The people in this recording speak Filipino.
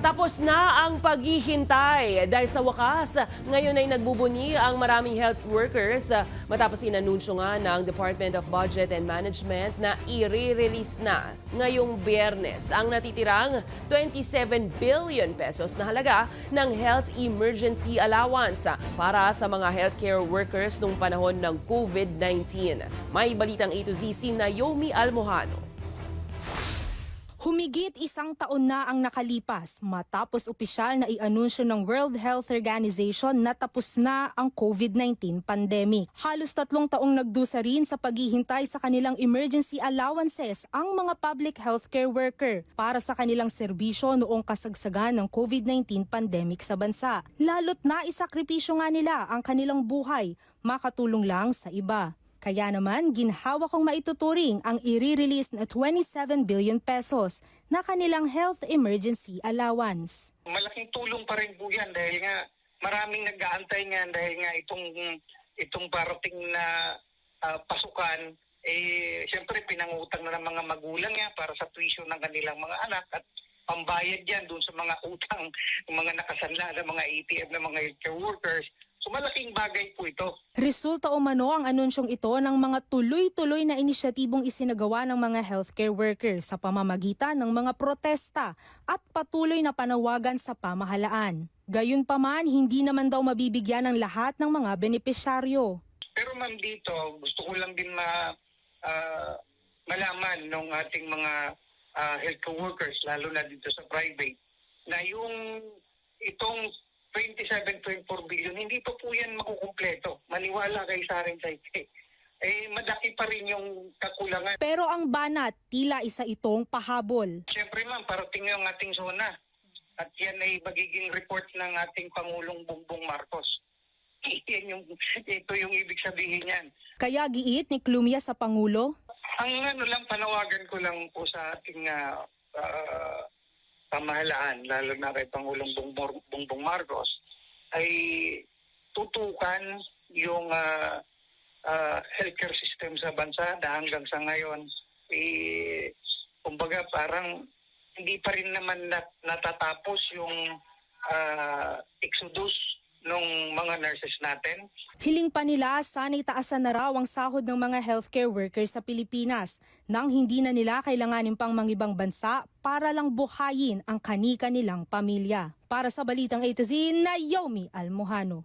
Tapos na ang paghihintay dahil sa wakas, ngayon ay nagbubuni ang maraming health workers matapos inanunsyo nga ng Department of Budget and Management na i-release na ngayong Biyernes ang natitirang 27 billion pesos na halaga ng health emergency allowance para sa mga healthcare workers nung panahon ng COVID-19. May balitang A to Z si Naomi Almojano. Humigit isang taon na ang nakalipas matapos opisyal na i-anunsyo ng World Health Organization na tapos na ang COVID-19 pandemic. Halos 3 taong nagdusa rin sa paghihintay sa kanilang emergency allowances ang mga public healthcare worker para sa kanilang serbisyo noong kasagsagan ng COVID-19 pandemic sa bansa. Lalo't naisakripisyo nga nila ang kanilang buhay, makatulong lang sa iba. Kaya naman, ginhawa kong maituturing ang i-release na 27 billion pesos na kanilang health emergency allowance. Malaking tulong pa rin po yan dahil nga maraming nag-aantay nga dahil nga itong parating na pasukan, siyempre pinangutang na ng mga magulang niya para sa tuition ng kanilang mga anak at pambayad yan doon sa mga utang ng mga nakasanla ng mga ATM ng mga healthcare workers. So malaking bagay po ito. Resulta umano ang anunsyong ito ng mga tuloy-tuloy na inisyatibong isinagawa ng mga healthcare workers sa pamamagitan ng mga protesta at patuloy na panawagan sa pamahalaan. Gayunpaman, hindi naman daw mabibigyan ng lahat ng mga benepisyaryo. Pero ma'am dito, gusto ko lang din malaman ng ating mga healthcare workers, lalo na dito sa private, na yung itong 27.4 billion, hindi pa po yan makukumpleto. Maniwala kayo sa akin sa ite. Madaki pa rin yung kakulangan. Pero ang banat, tila isa itong pahabol. Siyempre ma'am, parating yung ating zona. At yan ay magiging report ng ating Pangulong Bongbong Marcos. Ito yung ibig sabihin yan. Kaya giit ni Clumia sa Pangulo, Ang panawagan ko lang po sa ating pamahalaan, lalo na kay Pangulong Bongbong Marcos, ay tutukan yung healthcare system sa bansa na hanggang sa ngayon, kumbaga parang hindi pa rin naman natatapos yung exodus ng mga nurses natin. hiling pa nila sana'y taasan na raw ang sahod ng mga healthcare workers sa Pilipinas nang hindi na nila kailanganin pang mangibang bansa para lang buhayin ang kani-kanilang pamilya. Para sa Balitang A to Z, Naomi Almojano.